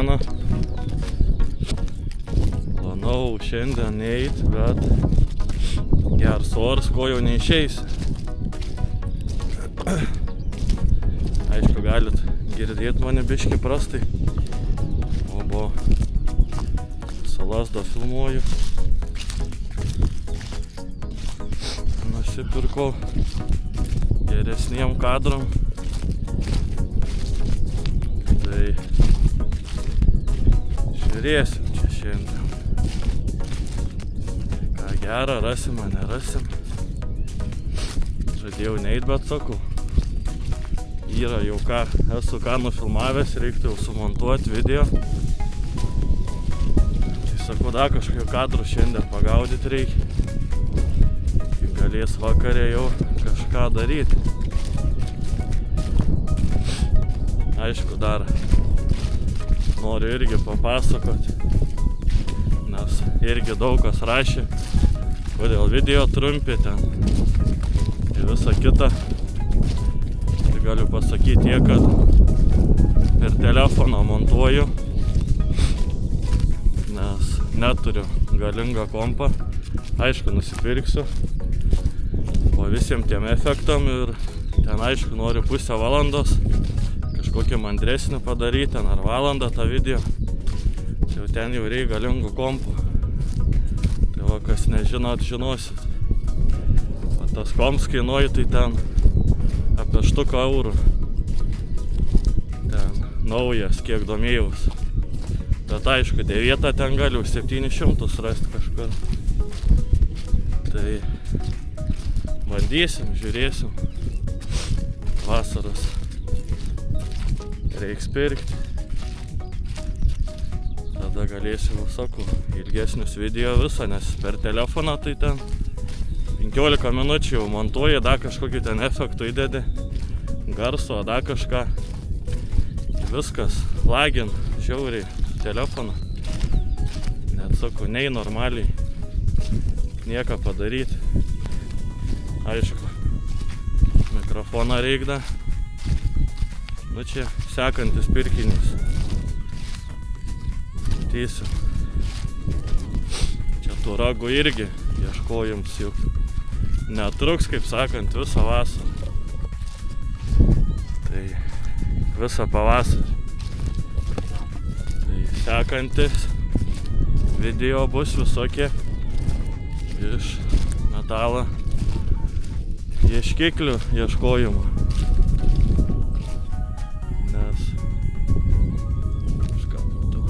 diena. Planau šiandien neit, bet geras oras, ko jau neišeis. Aišku, galit girdėti mane biškį prastai. Obo su lazda filmuoju. Nusipirkau geresniem kadram. Tai žiūrėsim čia šiandien. Ką gerą rasim, ar nerasim. Žadėjau neit, bet sakau. Yra jau ką, esu ką nufilmavęs, reiktų jau sumontuoti video. Tai sakau, da kažkokio kadro šiandien pagaudyti reikia. Galės vakarė jau kažką daryti. Aišku, dar noriu irgi papasakoti, nes irgi daug kas rašė, kodėl video trumpi ten ir visa kita. Tai galiu pasakyti tiek, kad ir telefoną montuoju, nes neturiu galingą kompą. Aišku, nusipirksiu po visiems tiem efektam ir ten aišku noriu pusę valandos kažkokį mandresnį padaryti, ten ar valandą tą video. Tai jau ten jau reikia galingų kompų. Tai va, kas nežinot, žinosit. O tas komps kainuoja tai ten apie 100 eurų. Ten naujas, kiek domėjaus. Bet aišku, 9 ten gali už 700 rasti kažkur. Tai bandysim, žiūrėsim. Vasaros reiks pirkti. Tada galėsiu, sakau, ilgesnius video visą, nes per telefoną tai ten 15 minučių jau montuoji, da kažkokį ten efektų įdedi, garso, da kažką. Viskas lagin, žiauriai telefoną. Net sakau, nei normaliai nieką padaryti. Aišku, mikrofoną reikda. Nu čia sekantis pirkinys. Teisiu. Čia tų ragų irgi ieškojams juk netruks, kaip sakant, visą vasarą. Tai visą pavasarį. Tai sekantis video bus visokie iš metalo ieškiklių ieškojimo. Nes kažką matau.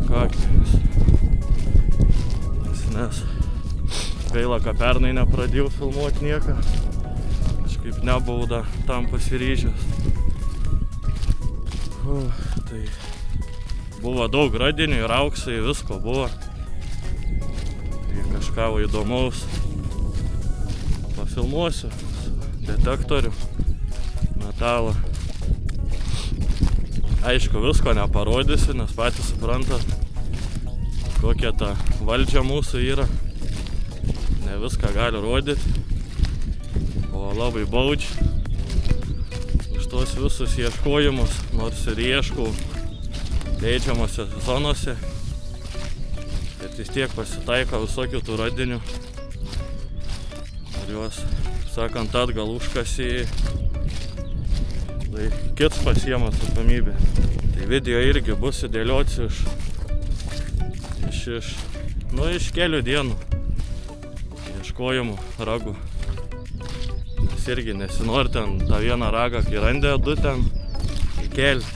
Kaktinis. Nes gaila, kad pernai nepradėjau filmuoti nieką. Kažkaip nebauda tam pasiryžęs. Tai buvo daug radinių ir auksai, visko buvo. Kažką įdomaus pafilmuosiu su detektoriu metalo. Aišku, visko neparodysiu, nes patys suprantat, kokia ta valdžia mūsų yra. Ne viską gali rodyti, o labai baudžia už tos visus ieškojimus, nors ir ieškau leidžiamose zonose. Bet vis tiek pasitaiko visokių tų radinių. Ir juos, sakant, atgal užkasi, tai kits pasiema atsakomybę. Tai video irgi bus įdėlioti iš kelių dienų ieškojimų ragų. Nes irgi nesinori ten tą vieną ragą, kai randė du ten įkelti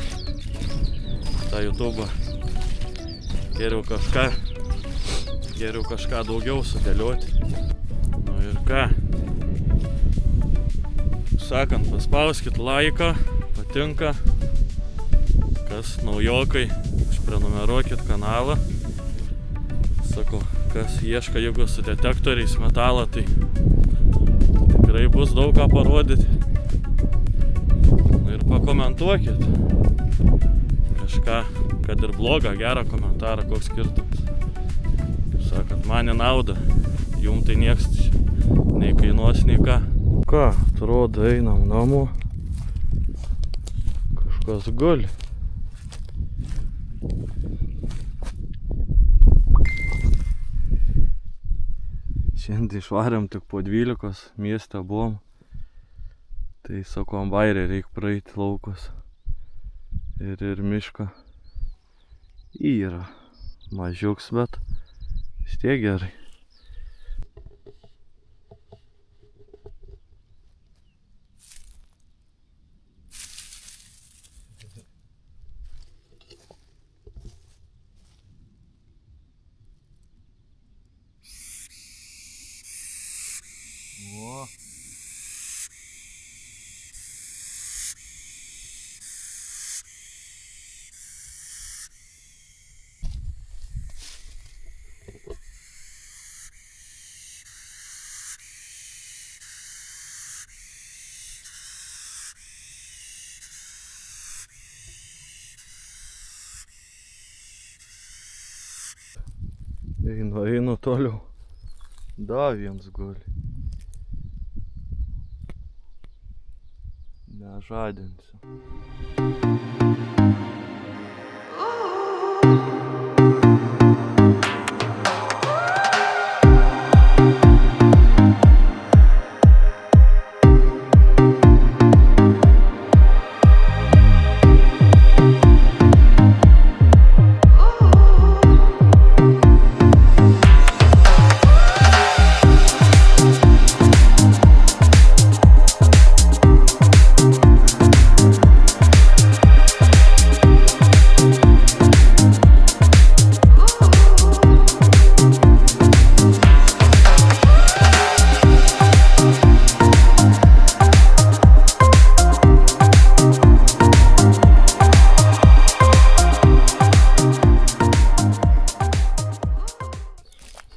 tą YouTube'ą. Geriau kažką daugiau sudėlioti. Nu ir ką? Sakant, paspauskit laiką, patinka. Kas naujokai, užprenumeruokit kanalą. Sakau, kas ieška, jeigu su detektoriais metalą, tai tikrai bus daug ką parodyti. Nu ir pakomentuokit. Kažką, kad ir blogą, gerą komentarą, koks skirtumas. Sakant, man į naudą, jum tai nieks nei kainuos, nei ką. Ką, atrodo, einam namo. Dvylikos guli. Šiandien išvarėm tik po 12, mieste buvom. Tai su kombairė reik praeiti laukus. Ir mišką. Yra mažiuks, bet vis tiek gerai. O. Einu toliau. Da, viens guli. Nežadinsiu.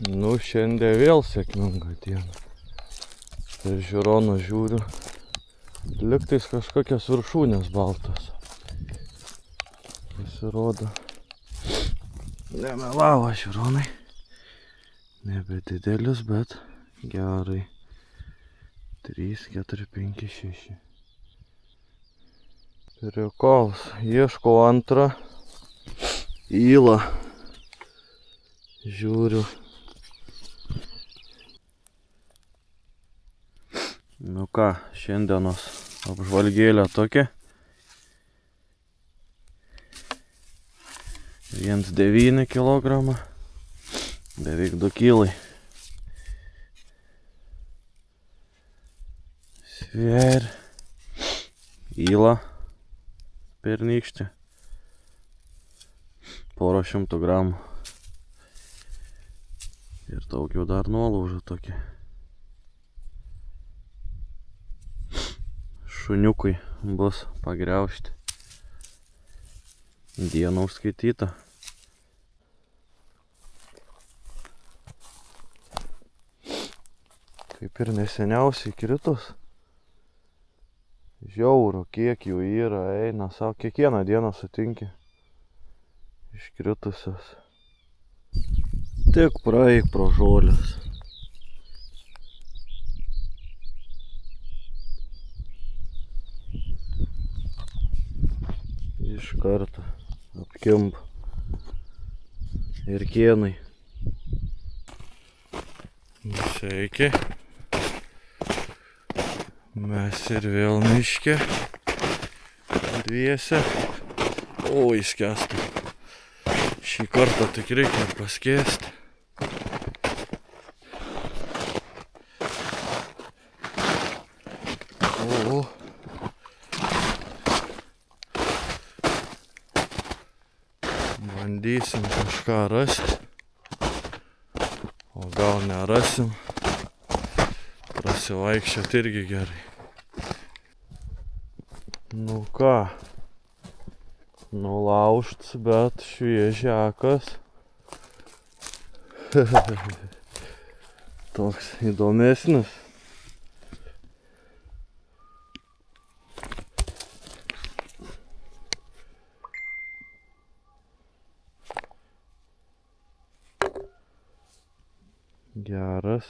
Nu, šiandien vėl sėkminga diena. Per žiūroną žiūriu. Lygtais kažkokios viršūnės baltos. Pasirodo. Nemelavo žiūronai. Nebe didelis, bet gerai. 3, 4, 5, 6. Prikols. Ieškau antrą. Įlą. Žiūriu. Nu ką, šiandienos apžvalgėlė tokia. 1,9 kg. Beveik 2 kilai. Sver. Įla. Pernykštė. Porą 100 gramų. Ir daugiau dar nuolaužų tokia. Šuniukui bus pagriaužti. Diena užskaityta. Kaip ir neseniausiai kritus. Žiauru, kiek jų yra, eina savo. Kiekvieną dieną sutinki iškritusios. Tik praeik pro žolės. Iš karto apkimp ir kienai. Sveiki. Mes ir vėl miške. Dviese. O, įskęstų. Šį kartą tik reikia paskėsti. O. Bandysim kažką rasti, o gal nerasim, prasivaikščiot irgi gerai. Nu ką, nulaužts, bet šviežiakas. Toks įdomesnis. Geras.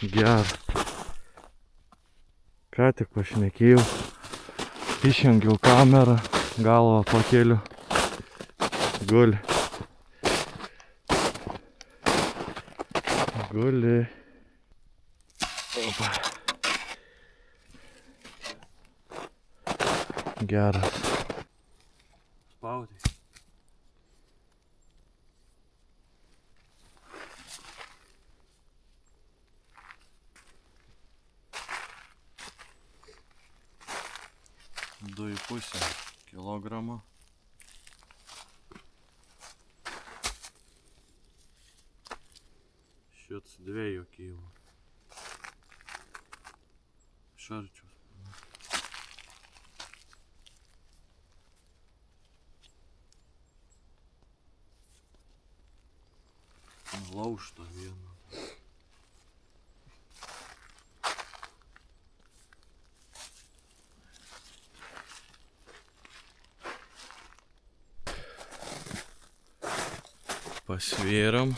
Geras. Ką tik pašnekėjau, išjungiau kamerą, galvą pakeliu, guli. Guli. Opa. Geras. Spaudai. Du į pusę kilogramo. Šits 2 kilų. Šarčius. Laužto vieno. Pasvėram.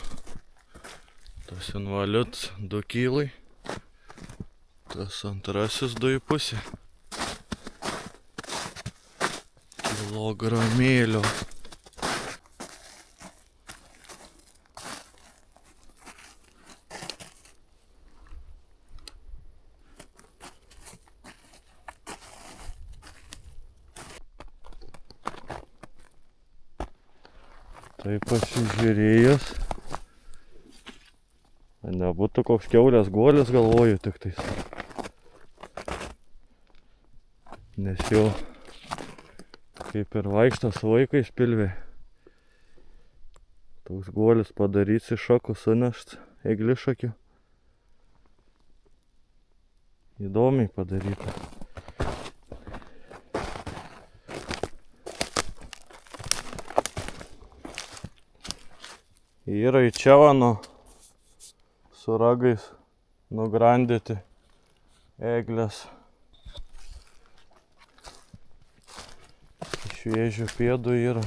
Tas invalids 2 kilai. Tas antrasis 2,5 kilogramėlio. Tai pasižiūrėjęs, nebūtų koks kiaulės guolis, galvoju tik tais. Nes jau kaip ir vaikšto su vaikais pilvė. Toks guolis padaryts iš šakų sunešt eglišakių. Įdomiai padaryta. Yra į čevano su ragais nugrandyti eglės. Šviežių pėdų yra.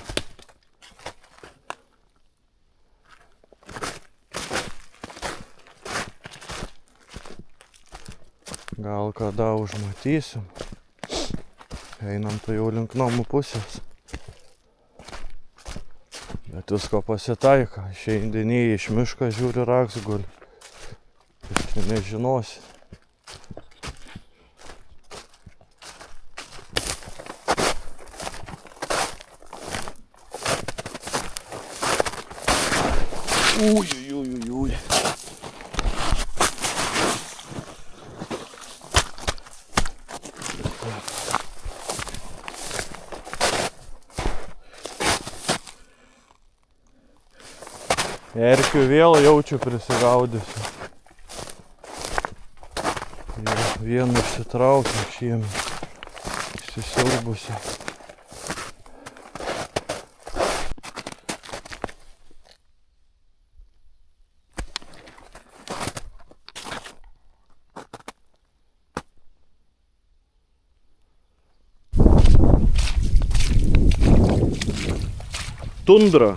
Gal kada užmatysim. Einam tai jau link namų pusės. Bet visko pasitaika. Išeidinėjai iš miško, žiūri raks guli. Tai nežinosi. Ui. Erkių vėl jaučiu prisigaudysiu. Vienu išsitraukiu šiemet. Išsisiurbusi. Tundra.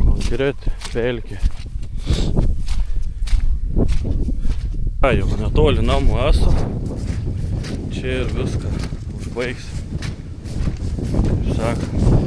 Konkreti pelkė. Jau netoli namų esu. Čia ir viską užbaigsiu. Kaip sakant.